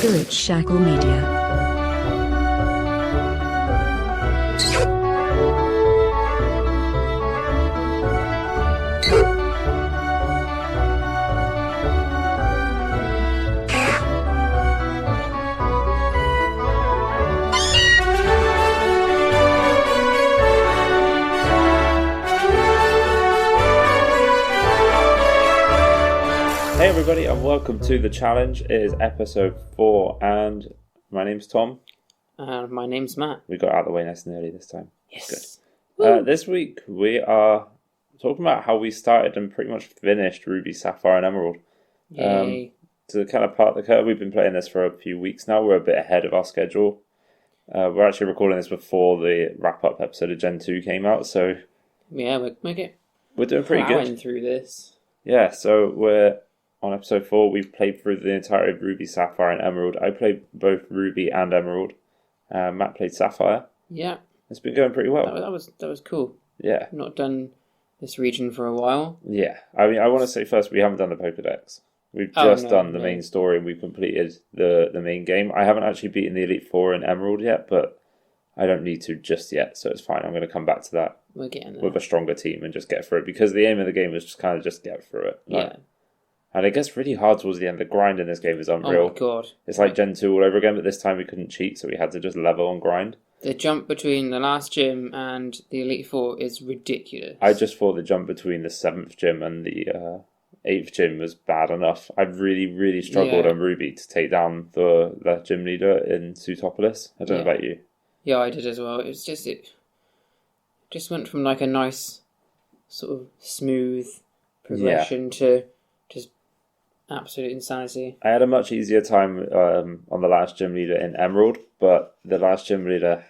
spiritshacklemedia. Hey everybody, and welcome to the challenge. It is episode 4, and my name's Tom. My name's Matt. We got out of the way nice and early this time. Yes. Good. This week we are talking about how we started and pretty much finished Ruby, Sapphire and Emerald. Yay. To kind of part the curve, we've been playing this for a few weeks now. We're a bit ahead of our schedule. We're actually recording this before the wrap-up episode of Gen 2 came out, so Yeah, we're doing pretty good. Plowing through this. Yeah, so we're on episode 4. We've played through the entirety of Ruby, Sapphire and Emerald. I played both Ruby and Emerald. Matt played Sapphire. Yeah. It's been going pretty well. That was cool. Yeah. I've not done this region for a while. Yeah. I mean, I want to say first, we haven't done the Pokedex. We've just done the main story and we've completed the main game. I haven't actually beaten the Elite Four in Emerald yet, but I don't need to just yet, so it's fine. I'm going to come back to that We're getting there. with a stronger team and just get through it, because the aim of the game is just kind of just get through it. Yeah. And it gets really hard towards the end. The grind in this game is unreal. Oh my god. It's like Gen 2 all over again, but this time we couldn't cheat, so we had to just level and grind. The jump between the last gym and the Elite Four is ridiculous. I just thought the jump between the 7th gym and the 8th gym was bad enough. I really, really struggled on Ruby to take down the gym leader in Sutopolis. I don't know about you. Yeah, I did as well. It just went from like a nice sort of smooth progression to just absolute insanity. I had a much easier time on the last gym leader in Emerald, but the last gym leader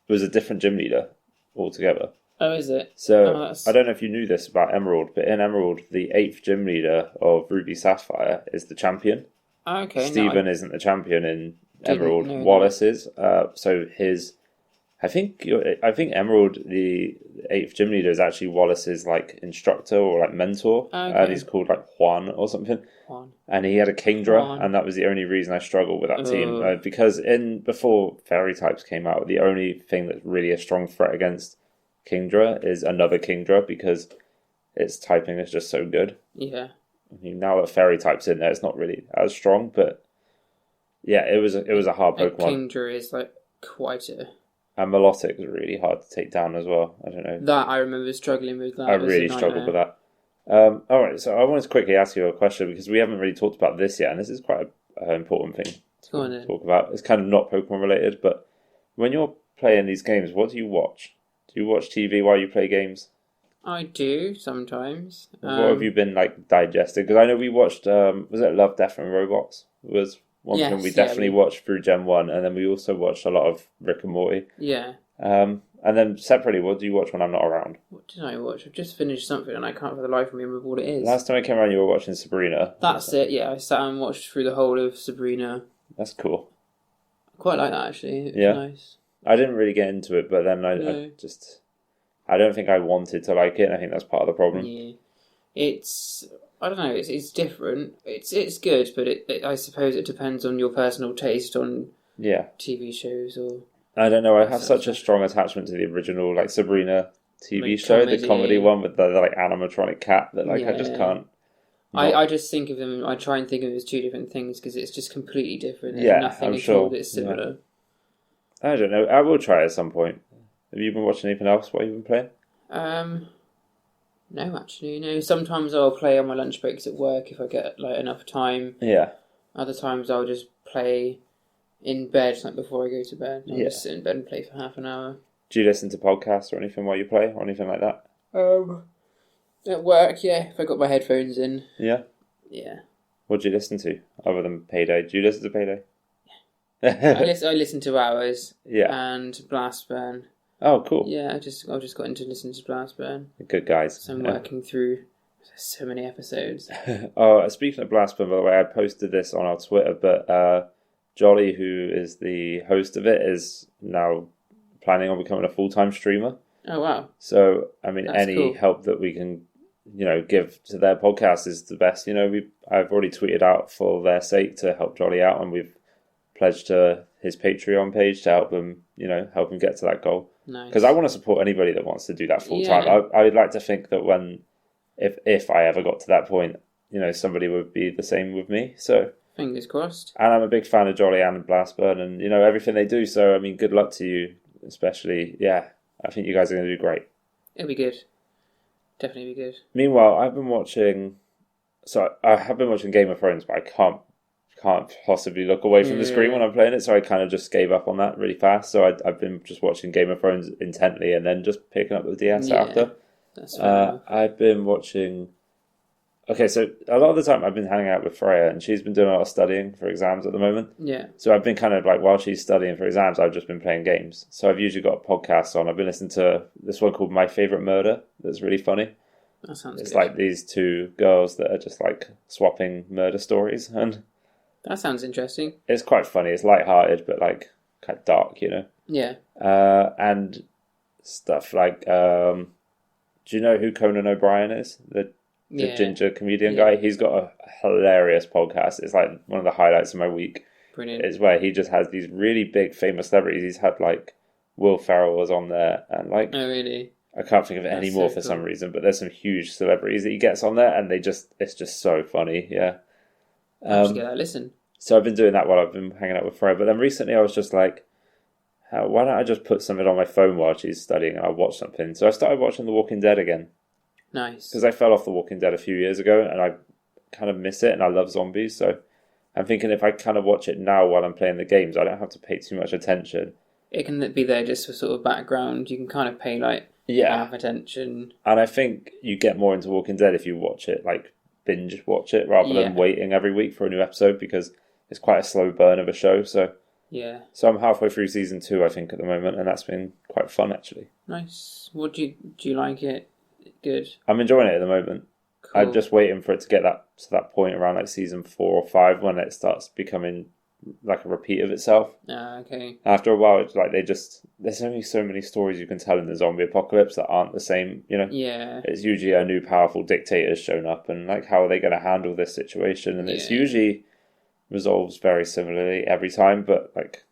was a different gym leader altogether. Oh, is it? So I don't know if you knew this about Emerald, but in Emerald, the 8th gym leader of Ruby Sapphire is the champion. Oh, okay. Stephen isn't the champion in Emerald. Wallace is. So I think Emerald, the 8th gym leader, is actually Wallace's like instructor or like mentor, and he's called like Juan or something. Juan. And he had a Kingdra, and that was the only reason I struggled with that team, because before fairy types came out, the only thing that's really a strong threat against Kingdra is another Kingdra, because its typing is just so good. Yeah. I mean, now that fairy types in there, it's not really as strong, but yeah, it was a hard Pokemon. Kingdra is like quite a. And Melodic is really hard to take down as well. I don't know. That I remember struggling with that. I really struggled with that. Alright, so I wanted to quickly ask you a question, because we haven't really talked about this yet, and this is quite an important thing to talk about. It's kind of not Pokemon related, but when you're playing these games, what do you watch? Do you watch TV while you play games? I do, sometimes. What have you been like digesting? Because I know we watched, was it Love, Death and Robots? Was one thing we definitely watched through Gen 1, and then we also watched a lot of Rick and Morty. Yeah. And then separately, what do you watch when I'm not around? What did I watch? I've just finished something and I can't for the life of me remember what it is. Last time I came around, you were watching Sabrina. That's it, yeah. I sat and watched through the whole of Sabrina. That's cool. I quite like that, actually. It was nice. I didn't really get into it, but then I don't think I wanted to like it, and I think that's part of the problem. Yeah. I don't know, it's different. It's good, but I suppose it depends on your personal taste on TV shows or... I don't know, I have such a strong attachment to the original like Sabrina TV show, the comedy one with the like animatronic cat that I just can't... I just think of them, I try and think of them as two different things because it's just completely different. There's nothing at all that's similar. I don't know, I will try at some point. Have you been watching anything else while you've been playing? No, actually, no. Sometimes I'll play on my lunch breaks at work if I get like enough time. Yeah. Other times I'll just play in bed, like before I go to bed. I'll just sit in bed and play for half an hour. Do you listen to podcasts or anything while you play, or anything like that? At work, yeah. If I got my headphones in. Yeah. Yeah. What do you listen to other than Payday? Do you listen to Payday? Yeah. I listen to Hours. Yeah. And Blastburn. Oh, cool. Yeah, I just got into listening to Blastburn. Good guys. So I'm working through so many episodes. Speaking of Blastburn, by the way, I posted this on our Twitter, but Jolly, who is the host of it, is now planning on becoming a full-time streamer. Oh, wow. So, I mean, That's any cool. help that we can, give to their podcast is the best. I've already tweeted out for their sake to help Jolly out, and we've pledge to his Patreon page to help him, help him get to that goal. Nice. Because I want to support anybody that wants to do that full time. I would like to think that if I ever got to that point, somebody would be the same with me. So fingers crossed. And I'm a big fan of Jolly Ann and Blastburn, and everything they do. So I mean, good luck to you, especially. Yeah, I think you guys are going to do great. It'll be good. Definitely be good. Meanwhile, I have been watching Game of Thrones, but I can't possibly look away from the screen when I'm playing it, so I kind of just gave up on that really fast. So I've been just watching Game of Thrones intently and then just picking up the DS after. That's fair. I've been watching... Okay, so a lot of the time I've been hanging out with Freya, and she's been doing a lot of studying for exams at the moment. Yeah. So I've been kind of like, while she's studying for exams, I've just been playing games. So I've usually got podcasts on. I've been listening to this one called My Favourite Murder that's really funny. That sounds It's good. like these two girls that are just like swapping murder stories, and that sounds interesting. it's quite funny. It's light-hearted, but like kind of dark, Yeah. And stuff like, do you know who Conan O'Brien is? The ginger comedian guy. He's got a hilarious podcast. It's like one of the highlights of my week. Brilliant. Is where he just has these really big famous celebrities. He's had like Will Ferrell was on there, and like, oh really? I can't think of any more for some reason, but there's some huge celebrities that he gets on there, and it's just so funny. Yeah. I'll just get that listen. So I've been doing that while I've been hanging out with Freya. But then recently I was just like, why don't I just put something on my phone while she's studying and I'll watch something? So I started watching The Walking Dead again. Nice. Because I fell off The Walking Dead a few years ago and I kind of miss it, and I love zombies. So I'm thinking if I kind of watch it now while I'm playing the games, I don't have to pay too much attention. It can be there just for sort of background. You can kind of pay like half attention. And I think you get more into Walking Dead if you watch it, like binge watch it, rather than waiting every week for a new episode, because it's quite a slow burn of a show. So I'm halfway through season 2, I think, at the moment, and that's been quite fun actually. Nice. What do you like it? Good. I'm enjoying it at the moment. Cool. I'm just waiting for it to get to that point around like season 4 or 5 when it starts becoming like a repeat of itself. Okay. After a while, it's like there's only so many stories you can tell in the zombie apocalypse that aren't the same, Yeah. It's usually a new powerful dictator's shown up, and like, how are they going to handle this situation? And it's usually resolves very similarly every time, but like,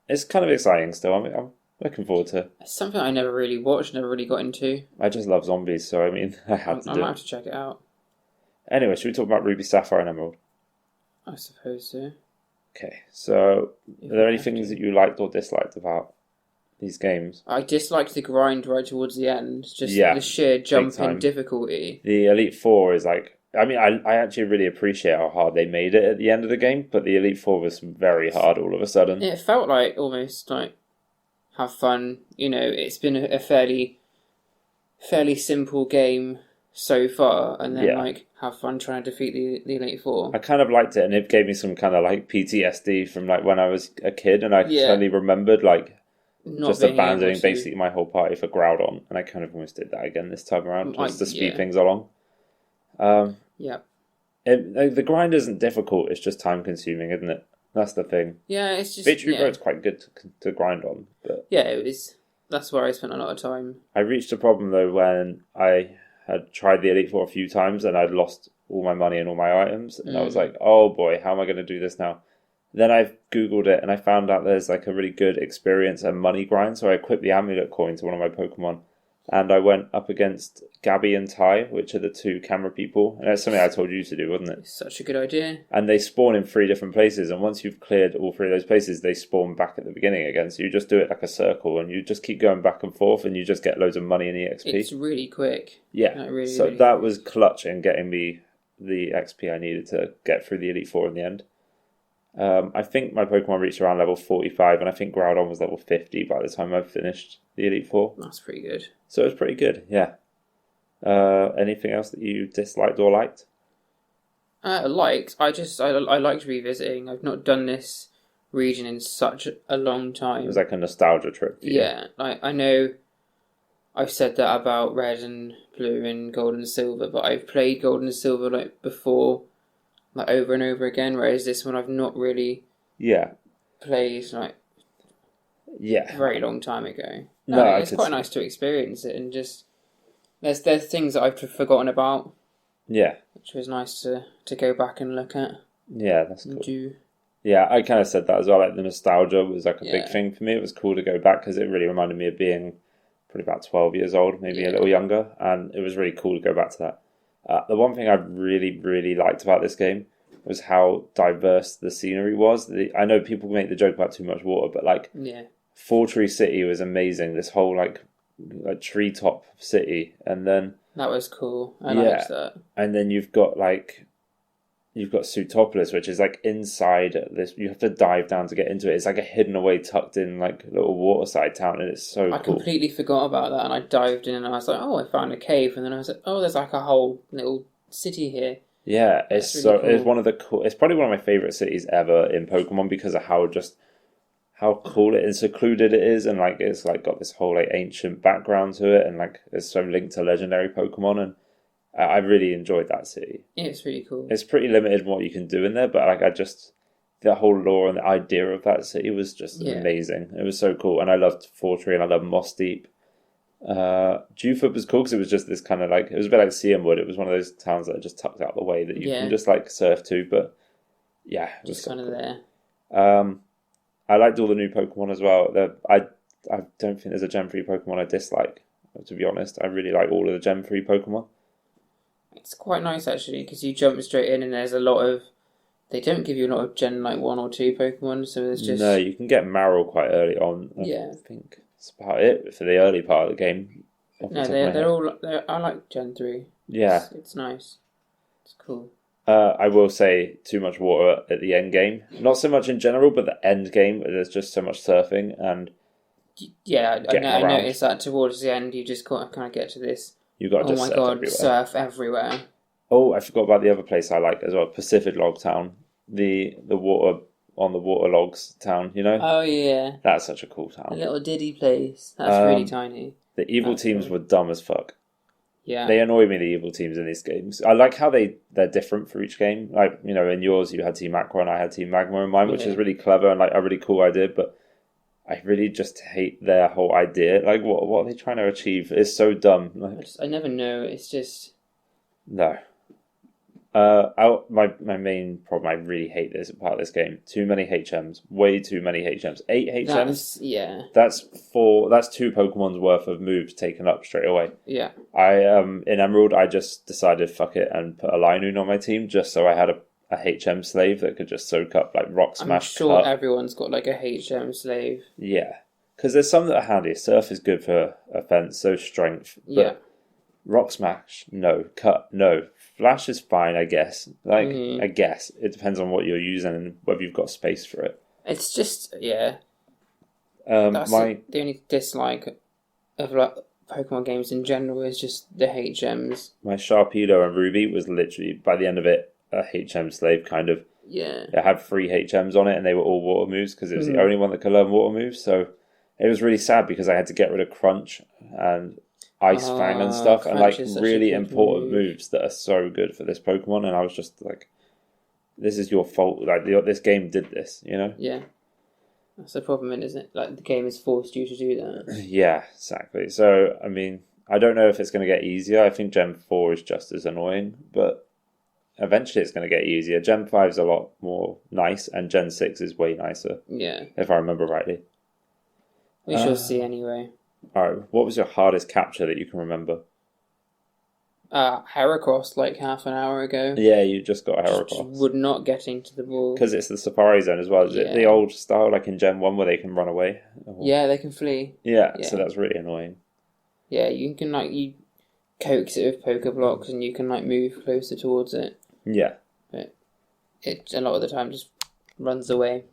it's kind of exciting still. I'm looking forward to it. It's something I never really watched, never really got into. I just love zombies, so I mean, I had to do it. I might have to check it out. Anyway, should we talk about Ruby, Sapphire and Emerald? I suppose so. Okay, so are there any things that you liked or disliked about these games? I disliked the grind right towards the end. Just the sheer jump in difficulty. The Elite Four is like... I mean, I actually really appreciate how hard they made it at the end of the game, but the Elite Four was very hard all of a sudden. It felt like almost like have fun. It's been a fairly simple game so far, and then like have fun trying to defeat the Elite Four. I kind of liked it, and it gave me some kind of like PTSD from like when I was a kid, and I suddenly remembered like just abandoning basically my whole party for Groudon, and I kind of almost did that again this time around just to speed things along. The grind isn't difficult; it's just time consuming, isn't it? That's the thing. Yeah, it's just Victory Road's quite good to grind on, but it was. That's where I spent a lot of time. I reached a problem though when I had tried the Elite Four a few times and I'd lost all my money and all my items, and I was like, oh boy, how am I going to do this now? Then I googled it and I found out there's like a really good experience and money grind, so I equipped the amulet coin to one of my Pokemon, and I went up against Gabby and Ty, which are the two camera people, and that's something I told you to do, wasn't it? It's such a good idea. And they spawn in 3 different places, and once you've cleared all 3 of those places, they spawn back at the beginning again, so you just do it like a circle, and you just keep going back and forth, and you just get loads of money and EXP. It's really quick. Yeah, really, so really that quick. was clutch in getting me the XP I needed to get through the Elite Four in the end. I think my Pokemon reached around level 45, and I think Groudon was level 50 by the time I finished the Elite Four. That's pretty good. So it was pretty good, yeah. Anything else that you disliked or liked? I liked revisiting. I've not done this region in such a long time. It was like a nostalgia trip for you. Yeah, I know I've said that about Red and Blue and Gold and Silver, but I've played Gold and Silver like before, like over and over again, whereas this one I've not really played like a very long time ago. No, it's quite nice to experience it, and just there's things that I've forgotten about. Yeah. Which was nice to go back and look at. Yeah, that's cool. Yeah, I kind of said that as well. Like the nostalgia was like a big Yeah. thing for me. It was cool to go back because it really reminded me of being probably about 12 years old, maybe a Yeah. little younger, and it was really cool to go back to that. The one thing I really, really liked about this game was how diverse the scenery was. I know people make the joke about too much water, but like Yeah. Four Tree City was amazing. This whole like treetop city, and then That was cool. I liked that. and then you've got Sutopolis, which is like inside this. You have to dive down to get into it. It's like a hidden away, tucked in like little waterside town, and it's so I cool. completely forgot about that, and I dived in, and I was like, "Oh, I found a cave," and then I was like, "Oh, there's like a whole little city here." Yeah, it's That's so really cool. it's one of the cool. It's probably one of my favorite cities ever in Pokemon because of how cool it and secluded it is, and like it's like got this whole like ancient background to it, and like it's so linked to legendary Pokemon, and I really enjoyed that city. Yeah, it's really cool. It's pretty limited in what you can do in there, but like the whole lore and the idea of that city was just amazing. It was so cool, and I loved Fortree and I loved Moss Deep. Dewford was cool because it was just this kind of like, it was a bit like Seahamwood. It was one of those towns that are just tucked out of the way that you can just like surf to, but yeah, it was just kind of there. I liked all the new Pokemon as well. I don't think there's a Gen 3 Pokemon I dislike, to be honest. I really like all of the Gen 3 Pokemon. It's quite nice actually because you jump straight in and there's a lot of. They don't give you a lot of Gen like 1 or 2 Pokemon, so there's just. No, you can get Marill quite early on. I think that's about it for the early part of the game. No, they're all. I like Gen 3. Yeah, it's nice. It's cool. I will say too much water at the end game. Not so much in general, but the end game. There's just so much surfing and. Yeah, I noticed that towards the end. You just kind of get to this. You got to just surf everywhere. Surf everywhere. Oh, I forgot about the other place I like as well, Pacific Log Town. The water on the water logs town, you know? Oh yeah. That's such a cool town. A little diddy place. That's really tiny. The evil teams were dumb as fuck. Yeah. They annoy me, the evil teams in these games. I like how they're different for each game. Like, you know, in yours you had Team Aqua and I had Team Magma in mine, which is really clever and like a really cool idea, but I really just hate their whole idea. Like, what are they trying to achieve? It's so dumb. Like, I never know. It's just... No. My main problem, I really hate this part of this game. Too many HMs. Way too many HMs. 8 HMs? That's 2 Pokemon's worth of moves taken up straight away. Yeah. In Emerald, I just decided, fuck it, and put a Linoon on my team just so I had a HM slave that could just soak up, like, Rock Smash. I'm sure everyone's got, like, a HM slave. Yeah. Because there's some that are handy. Surf is good for offense, so strength. But Rock Smash, no. Cut, no. Flash is fine, I guess. Like, I guess. It depends on what you're using and whether you've got space for it. It's just, that's the only dislike of, like, Pokemon games in general is just the HMs. My Sharpedo and Ruby was literally, by the end of it, a HM slave, kind of. Yeah. It had 3 HMs on it, and they were all water moves, because it was the only one that could learn water moves, so it was really sad, because I had to get rid of Crunch and Ice Fang and stuff, and like really important moves that are so good for this Pokemon, and I was just like, this is your fault, like this game did this, you know? Yeah. That's the problem, isn't it? Like, the game has forced you to do that. Yeah, exactly. So, I mean, I don't know if it's going to get easier. I think Gen 4 is just as annoying, but eventually it's going to get easier. Gen 5 is a lot more nice, and Gen 6 is way nicer. Yeah. If I remember rightly. We shall see anyway. Alright, what was your hardest capture that you can remember? Heracross, like half an hour ago. Yeah, you just got Heracross. Just would not get into the ball. Because it's the Safari Zone as well. Is it the old style, like in Gen 1, where they can run away? Yeah, they can flee. Yeah, so that's really annoying. Yeah, you can, like, you coax it with Pokeblocks, and you can, like, move closer towards it. Yeah. But it, a lot of the time, just runs away.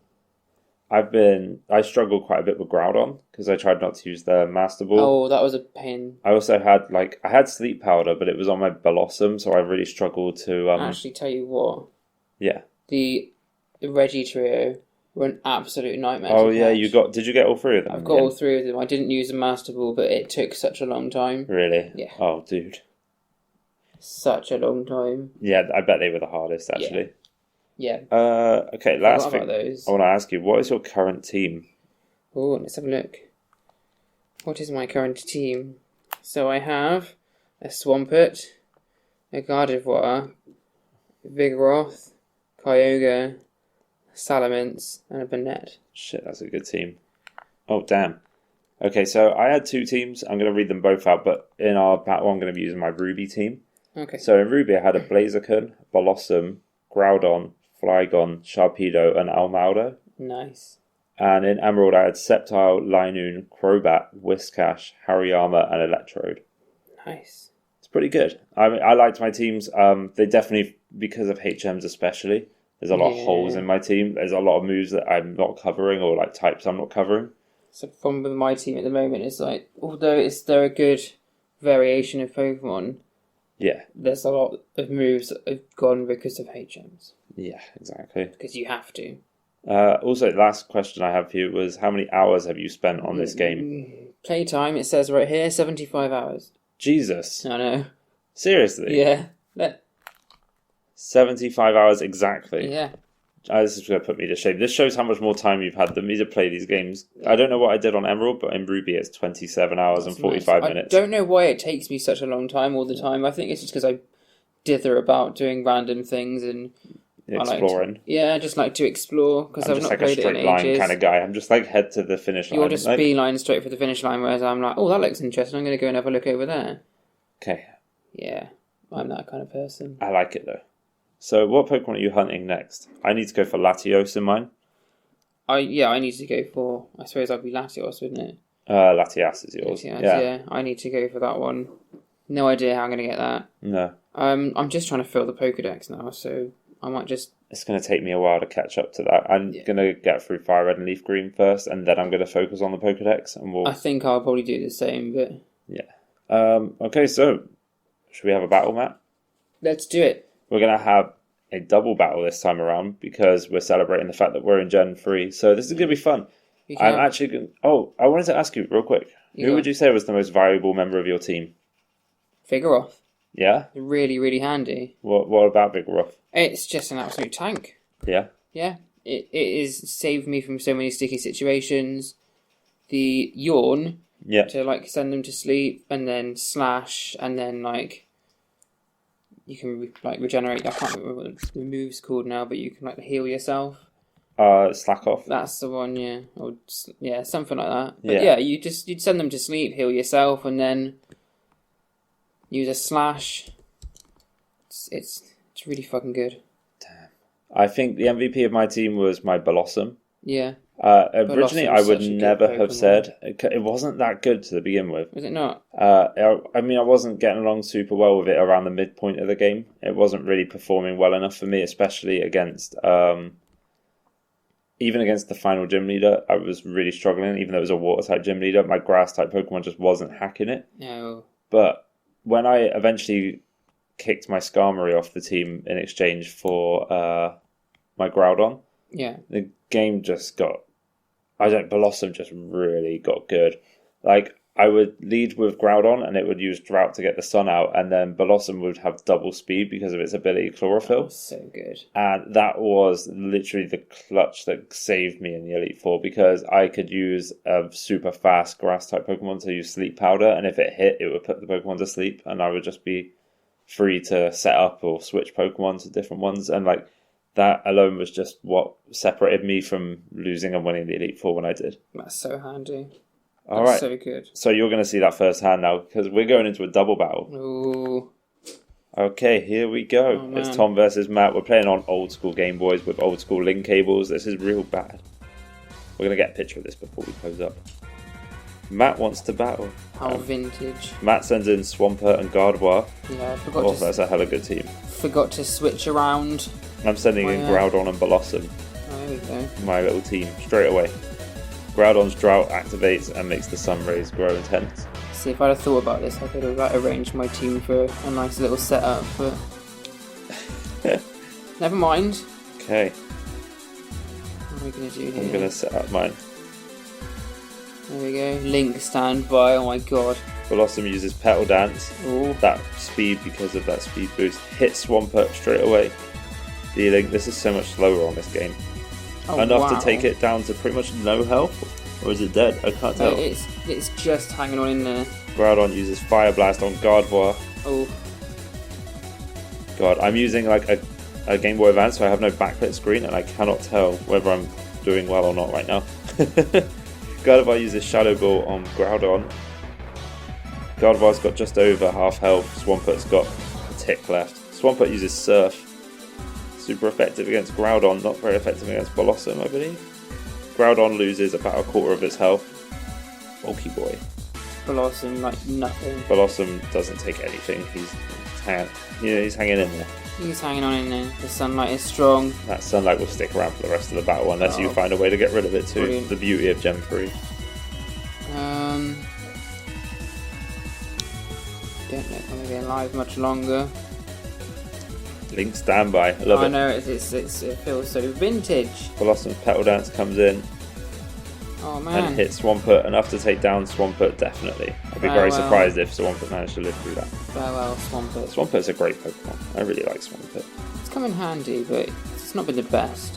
I struggled quite a bit with Groudon, because I tried not to use the Master Ball. Oh, that was a pain. I also had, I had Sleep Powder, but it was on my Blossom, so I really struggled to... Actually, tell you what. Yeah. The Reggie trio were an absolute nightmare to catch. Did you get all 3 of them? I've got all 3 of them. I didn't use the Master Ball, but it took such a long time. Really? Yeah. Oh, dude. Such a long time. Yeah, I bet they were the hardest, actually. Yeah. Okay, last thing. Those. I want to ask you, what is your current team? Oh, let's have a look. What is my current team? So I have a Swampert, a Gardevoir, Vigoroth, Kyogre, Salamence, and a Banette. Shit, that's a good team. Oh, damn. Okay, so I had 2 teams. I'm going to read them both out, but in our battle, I'm going to be using my Ruby team. Okay. So in Ruby, I had a Blaziken, Blossom, Groudon, Flygon, Sharpedo, and Almaldo. Nice. And in Emerald, I had Sceptile, Linoon, Crobat, Whiscash, Hariyama, and Electrode. Nice. It's pretty good. I mean, I liked my teams. They definitely, because of HMs especially, there's a lot of holes in my team. There's a lot of moves that I'm not covering, or like types I'm not covering. So the problem with my team at the moment is like, although they're a good variation of Pokemon, there's a lot of moves that have gone because of HMs. Yeah, exactly. Because you have to. Also, last question I have for you was, how many hours have you spent on this game? Playtime, it says right here, 75 hours. Jesus. I know. Seriously? Yeah. 75 hours exactly. Yeah. This is going to put me to shame. This shows how much more time you've had than me to play these games. I don't know what I did on Emerald, but in Ruby it's 27 hours and 45 minutes. I don't know why it takes me such a long time all the time. I think it's just because I dither about doing random things and exploring. I just like to explore because I've not played it in ages. I'm just like a straight line kind of guy. I'm just like head to the finish line. You're just beeline straight for the finish line, whereas I'm like, oh, that looks interesting. I'm going to go and have a look over there. Okay. Yeah, I'm that kind of person. I like it though. So what Pokemon are you hunting next? I need to go for Latios in mine. I need to go for, I suppose I'd be Latios, wouldn't it? Latias is yours. Latias, yeah. I need to go for that one. No idea how I'm going to get that. No. I'm just trying to fill the Pokedex now, so I might just... It's going to take me a while to catch up to that. I'm going to get through Fire Red and Leaf Green first, and then I'm going to focus on the Pokedex. And I think I'll probably do the same, but... Yeah. Okay, so should we have a battle, Matt? Let's do it. We're going to have a double battle this time around because we're celebrating the fact that we're in Gen 3. So this is going to be fun. I'm actually going... Oh, I wanted to ask you real quick. Who would you say was the most valuable member of your team? Vigoroth. Yeah? Really, really handy. What about Vigoroth? It's just an absolute tank. Yeah? Yeah. It is saved me from so many sticky situations. The Yawn... Yeah. To like send them to sleep and then slash and then like you can like regenerate. I can't remember what the move's called now, but you can like heal yourself. Slack off. That's the one, yeah. Or something like that. But you'd send them to sleep, heal yourself, and then use a slash. It's really fucking good. Damn. I think the MVP of my team was my Blossom. Yeah. Originally, I would never have said it wasn't that good to begin with. Was it not? I mean, I wasn't getting along super well with it around the midpoint of the game. It wasn't really performing well enough for me, especially against even against the final gym leader. I was really struggling, even though it was a water type gym leader. My grass type Pokemon just wasn't hacking it. No. But when I eventually kicked my Skarmory off the team in exchange for my Groudon, the game just got... Blossom just really got good. Like, I would lead with Groudon and it would use Drought to get the sun out, and then Blossom would have double speed because of its ability Chlorophyll. So good. And that was literally the clutch that saved me in the Elite Four, because I could use a super fast grass type Pokemon to use Sleep Powder, and if it hit, it would put the Pokemon to sleep, and I would just be free to set up or switch Pokemon to different ones. And like, that alone was just what separated me from losing and winning the Elite Four when I did. That's so handy. All right. So good. So you're going to see that firsthand now, because we're going into a double battle. Ooh. Okay, here we go. Oh, it's Tom versus Matt. We're playing on old school Game Boys with old school link cables. This is real bad. We're going to get a picture of this before we close up. Matt wants to battle. How vintage. Matt sends in Swampert and Gardevoir. Yeah, I forgot that's a hella good team. Forgot to switch around. I'm sending in Groudon and Blossom. Oh, there we go. My little team, straight away. Groudon's Drought activates and makes the sun rays grow intense. See, if I'd have thought about this, I could have arranged my team for a nice little setup, but... Never mind. Okay. What are we going to do here? I'm going to set up mine. There we go. Link standby. Oh my god. Blossom uses Petal Dance. Ooh. That speed, because of that speed boost, hits Swampert straight away. Dealing... This is so much slower on this game. Enough to take it down to pretty much no health? Or is it dead? I can't tell. It's just hanging on in there. Groudon uses Fire Blast on Gardevoir. Oh. God, I'm using like a a Game Boy Advance, so I have no backlit screen, and I cannot tell whether I'm doing well or not right now. Gardevoir uses Shadow Ball on Groudon. Gardevoir's got just over half health. Swamput's got a tick left. Swamput uses Surf. Super effective against Groudon, not very effective against Blossom, I believe. Groudon loses about a quarter of its health. Bulky boy. Blossom like nothing. Blossom doesn't take anything. He's hanging in there. He's hanging on in there. The sunlight is strong. That sunlight will stick around for the rest of the battle unless you find a way to get rid of it too. Brilliant. The beauty of Gen 3. Don't know if I'm going to be alive much longer. Link standby. I love it. I know, it feels so vintage. Blossom's Petal Dance comes in. Oh man. And hits Swampert enough to take down Swampert, definitely. I'd be very surprised if Swampert managed to live through that. Farewell, Swampert. Swampert's a great Pokemon. I really like Swampert. It's come in handy, but it's not been the best.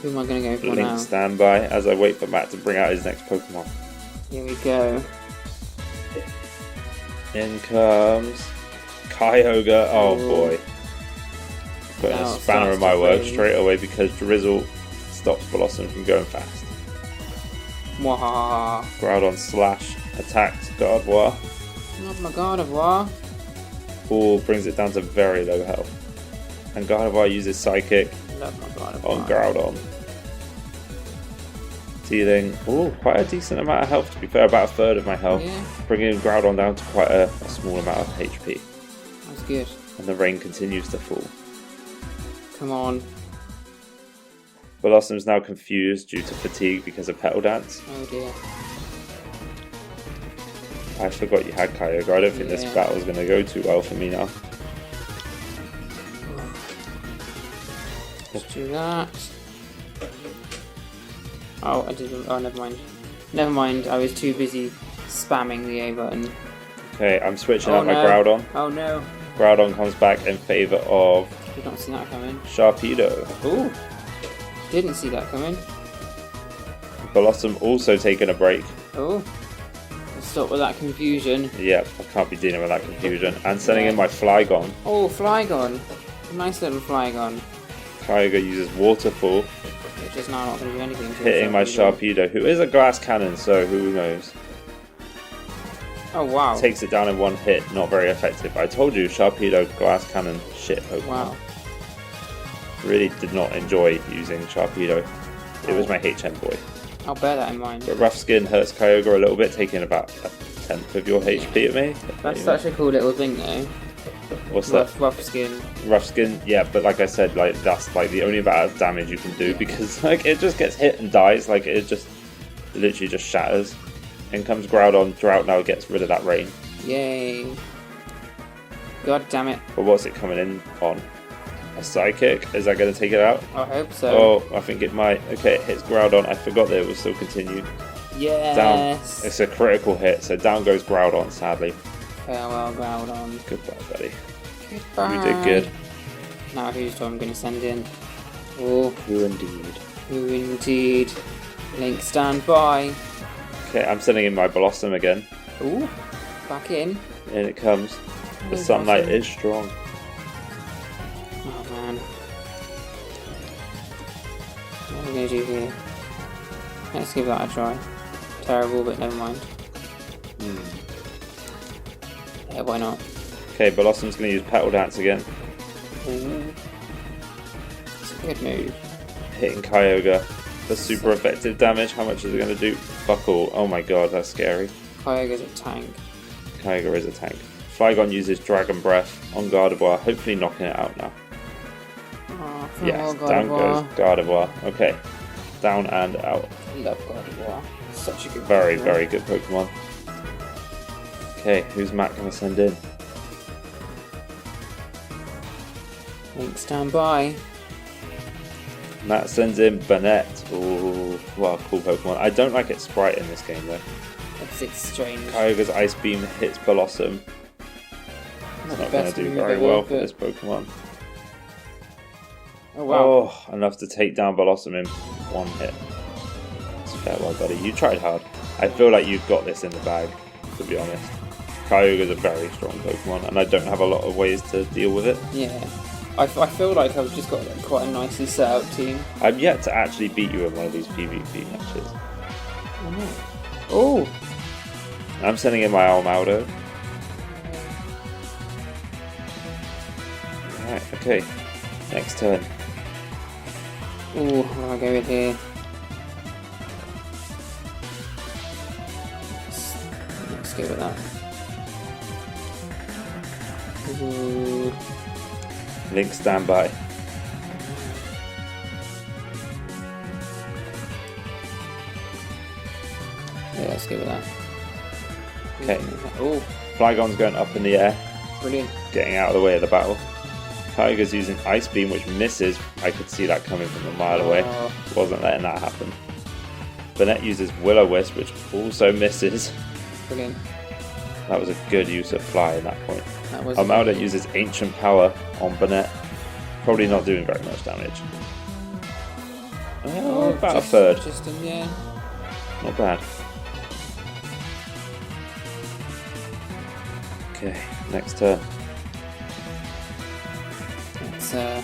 Who am I going to go for now? Link standby as I wait for Matt to bring out his next Pokemon. Here we go. In comes Kyogre. Oh boy. Putting a spanner in my works straight away because Drizzle stops Blossom from going fast. Wahaha. Groudon Slash attacks Gardevoir. Not my Gardevoir. Ball brings it down to very low health. And Gardevoir uses Psychic on Groudon. Dealing quite a decent amount of health, to be fair, about a third of my health. Yeah. Bringing Groudon down to quite a small amount of HP. That's good. And the rain continues to fall. Come on. Blossom's now confused due to fatigue because of Petal Dance. Oh dear. I forgot you had Kyogre. I don't think this battle is going to go too well for me now. Let's do that. Oh, I didn't. Oh, never mind. Never mind. I was too busy spamming the A button. Okay, I'm switching out my Groudon. Oh no. Groudon comes back in favour of... Did not see that coming. Sharpedo. Ooh. Didn't see that coming. Blossom also taking a break. Oh. Let's stop with that confusion. Yep, I can't be dealing with that confusion. And sending in my Flygon. Oh, Flygon. Nice little Flygon. Kyogre uses Waterfall. Which is now not going to do anything to hitting my Sharpedo, who is a glass cannon, so who knows. Oh wow. Takes it down in one hit, not very effective. I told you, Sharpedo, glass cannon, shit Pokemon. Wow. Really did not enjoy using Sharpedo. It was my HM boy. I'll bear that in mind. But Rough Skin hurts Kyogre a little bit, taking about a tenth of your HP at me. That's such a cool little thing though. What's that? Rough Skin. Rough Skin, yeah, but like I said, like that's like the only amount of damage you can do because like it just gets hit and dies, like it literally just shatters. In comes Groudon, Drought now gets rid of that rain. Yay. God damn it. But what's it coming in on? A Psychic? Is that going to take it out? I hope so. Oh, I think it might. Okay, it hits Groudon. I forgot that it was still continued. Yes. Down. It's a critical hit, so down goes Groudon, sadly. Farewell, Groudon. Goodbye, buddy. Goodbye. You did good. Now who's I'm going to send in? Oh. Who indeed. Who indeed. Link stand by. Okay, I'm sending in my Blossom again. Ooh. Back in. In it comes. The sunlight is strong. Oh man. What are we going to do here? Let's give that a try. Terrible, but never mind. Yeah, why not? Okay, Blossom's going to use Petal Dance again. Ooh. It's a good move. Hitting Kyogre for super effective damage. How much is it going to do? Fuck all. Oh my god, that's scary. Kyogre's a tank. Kyogre is a tank. Flygon uses Dragon Breath on Gardevoir, hopefully knocking it out now. Oh, yes, down goes Gardevoir. Okay, down and out. Love Gardevoir. Such a good Very, Pokemon. very good Pokemon. Okay, who's Matt going to send in? Link stand by. Matt sends in Banette. Ooh, what a cool Pokemon. I don't like its sprite in this game though. It's strange. Kyogre's Ice Beam hits Blossom. It's not going to do very well for this Pokemon. Oh wow. Oh, enough to take down Blossom in one hit. It's farewell, buddy. You tried hard. I feel like you've got this in the bag, to be honest. Kyogre's a very strong Pokemon, and I don't have a lot of ways to deal with it. Yeah. I feel like I've just got quite a nicely set out team. I'm yet to actually beat you in one of these PvP matches. Oh no. Oh! I'm sending in my Almaldo. Alright, okay. Next turn. Oh, I'll go with here. Let's go with that. Ooh. Link standby. Yeah, let's go with that. Okay. Oh, Flygon's going up in the air, brilliant. getting out of the way of the battle. Tiger's using Ice Beam, which misses. I could see that coming from a mile away. Wasn't letting that happen. Burnett uses Will-O-Wisp, which also misses. Brilliant. That was a good use of Fly in that point. That was Almaldo uses Ancient Power on Burnett. Probably not doing very much damage. About a third. Just in the air. Not bad. Okay, next turn. It's yeah,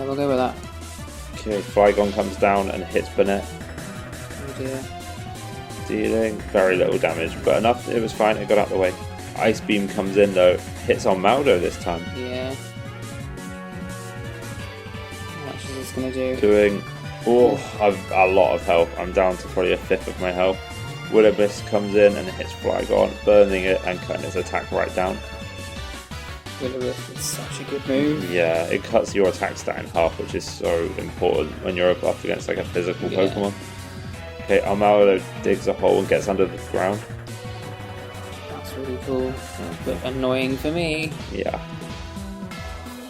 we'll go with that. Okay, Flygon comes down and hits Burnett. Oh dear. Dealing very little damage, but enough. It was fine. It got out of the way. Ice Beam comes in though. Hits on Maldo this time. Yeah. How much is this gonna do? Doing I've a lot of health. I'm down to probably a fifth of my health. Will-O-Wisp comes in and hits Flygon, burning it and cutting its attack right down. Will-O-Wisp is such a good move. Yeah, it cuts your attack stat in half, which is so important when you're up against like a physical Pokemon. Okay, Almaldo digs a hole and gets under the ground. That's really cool. But annoying for me. Yeah.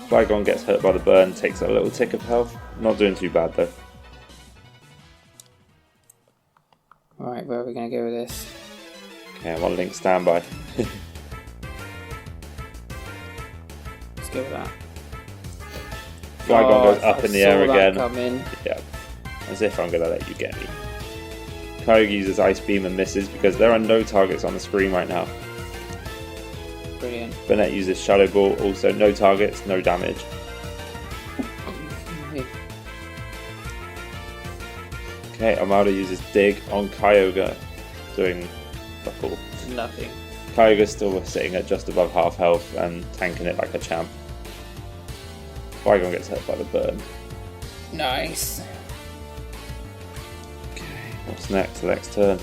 Flygon gets hurt by the burn, takes a little tick of health. Not doing too bad though. Alright, where are we going to go with this? Okay, I'm on Link standby. Let's go with that. Flygon goes up in the air again. Coming. Yeah, as if I'm going to let you get me. Kyogre uses Ice Beam and misses because there are no targets on the screen right now. Brilliant. Burnett uses Shadow Ball, also no targets, no damage. Okay, Almaldo uses Dig on Kyogre, doing fuck all. Nothing. Kyogre's still sitting at just above half health and tanking it like a champ. Flygon gets hurt by the burn. Nice. Okay, what's next? The next turn.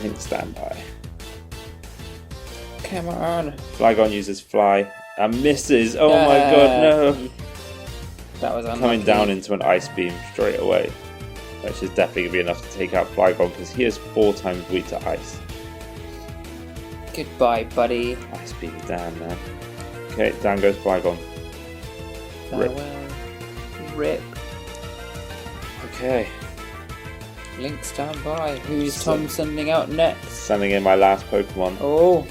Link standby. Come on. Flygon uses Fly and misses. Oh my god, no! That was unlucky. Coming down into an Ice Beam straight away, which is definitely going to be enough to take out Flygon because he is 4 times weak to ice. Goodbye, buddy. Ice Beam down, man. Okay, down goes Flygon. Rip. Rip. Okay. Link stand by. Who's Tom sending out next? Sending in my last Pokemon. Oh.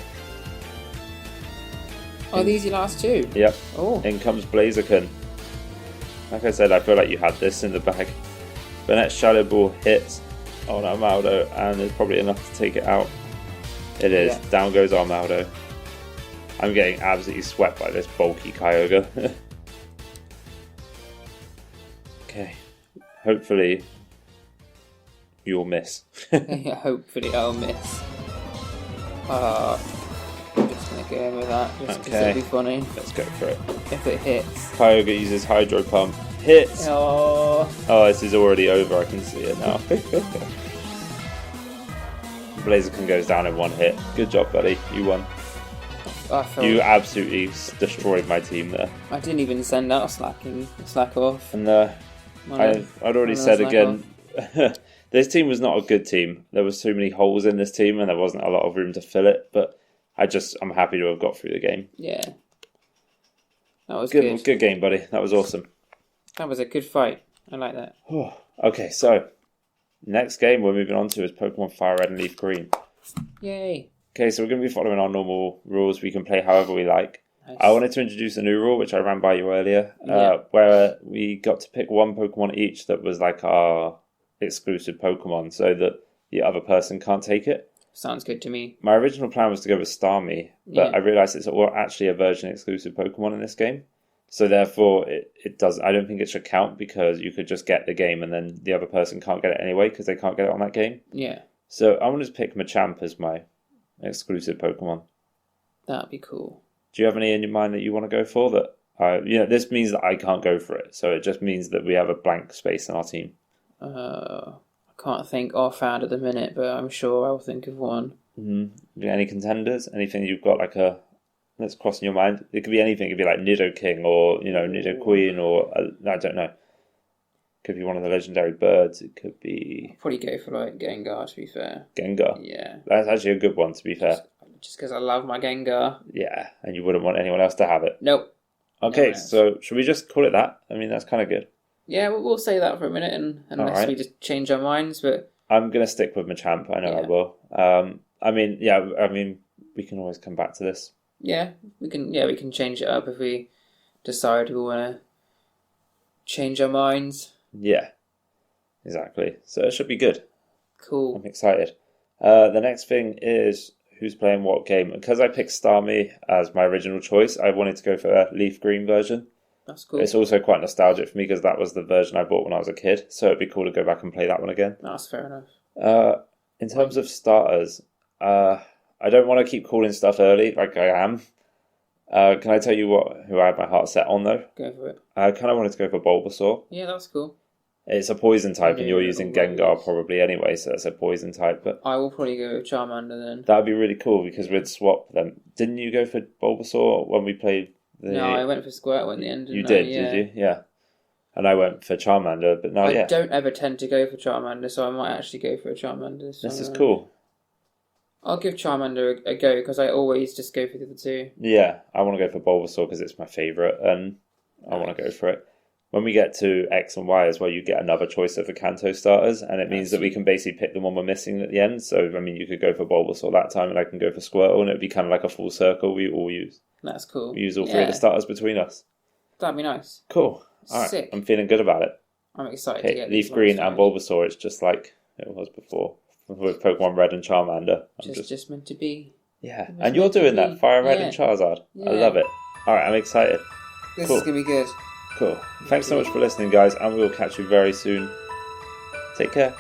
Oh, these are your last two? Yep. Oh. In comes Blaziken. Like I said, I feel like you had this in the bag. Burnett's Shadow Ball hits on Almaldo and is probably enough to take it out. It is. Yeah. Down goes Almaldo. I'm getting absolutely swept by this bulky Kyogre. Okay. Hopefully you'll miss. Yeah, hopefully I'll miss. I'm just going to go in with that just because it'll be funny. Let's go for it. If it hits. Kyogre uses Hydro Pump. Hits! Oh, this is already over. I can see it now. Blaziken goes down in one hit. Good job, buddy. You won. You absolutely destroyed my team there. I didn't even send out slack off. And I'd already said again, this team was not a good team. There was too many holes in this team and there wasn't a lot of room to fill it. But I'm happy to have got through the game. Yeah. That was good. Good game, buddy. That was awesome. That was a good fight. I like that. Okay, so next game we're moving on to is Pokemon Fire Red and Leaf Green. Yay. Okay, so we're going to be following our normal rules. We can play however we like. Nice. I wanted to introduce a new rule, which I ran by you earlier, where we got to pick one Pokemon each that was like our exclusive Pokemon so that the other person can't take it. Sounds good to me. My original plan was to go with Starmie, but I realised it's actually a version exclusive Pokemon in this game. So therefore, it does. I don't think it should count because you could just get the game and then the other person can't get it anyway because they can't get it on that game. Yeah. So I want to pick Machamp as my exclusive Pokemon. That'd be cool. Do you have any in your mind that you want to go for? That this means that I can't go for it. So it just means that we have a blank space in our team. I can't think offhand at the minute, but I'm sure I'll think of one. Mm-hmm. Any contenders? Anything you've got that's crossing your mind? It could be anything. It could be like Nidoking or, Nidoqueen or, I don't know. It could be one of the legendary birds. It could be... I'll probably go for like Gengar, to be fair. Gengar? Yeah. That's actually a good one, to be fair. Just because I love my Gengar. Yeah, and you wouldn't want anyone else to have it. Nope. Okay, so should we just call it that? I mean, that's kind of good. Yeah, we'll say that for a minute, unless we just change our minds. But I'm going to stick with Machamp. I know I will. I mean, we can always come back to this. Yeah, we can change it up if we decide we want to change our minds. Yeah, exactly. So it should be good. Cool. I'm excited. The next thing is who's playing what game. Because I picked Starmie as my original choice, I wanted to go for a leaf green version. That's cool. It's also quite nostalgic for me because that was the version I bought when I was a kid. So it'd be cool to go back and play that one again. That's fair enough. In terms of starters, I don't want to keep calling stuff early like I am. Can I tell you who I had my heart set on though? Go for it. I kind of wanted to go for Bulbasaur. Yeah, that's cool. It's a poison type, and you're using Gengar probably anyway, so it's a poison type. But I will probably go with Charmander then. That'd be really cool because we'd swap them. Didn't you go for Bulbasaur when we played? No, I went for Squirtle in the end. You did, did you? Yeah. And I went for Charmander, but I don't ever tend to go for Charmander, so I might actually go for a Charmander. This is cool. I'll give Charmander a go because I always just go for the other two. Yeah, I want to go for Bulbasaur because it's my favourite, and I want to go for it. When we get to X and Y as well, you get another choice of the Kanto starters, and it means that we can basically pick the one we're missing at the end. So, I mean, you could go for Bulbasaur that time, and I can go for Squirtle, and it would be kind of like a full circle we all use. That's cool. We use all three of the starters between us. That'd be nice. Cool. All right. Sick. I'm feeling good about it. I'm excited to get Leaf Green and Bulbasaur, it's just like it was before with Pokemon Red and Charmander. Just meant to be. Yeah, and you're doing that, Fire Red and Charizard. Yeah. I love it. All right, I'm excited. This is going to be good. Cool. Thanks so much for listening, guys, and we'll catch you very soon. Take care.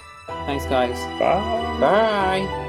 Thanks, guys. Bye. Bye.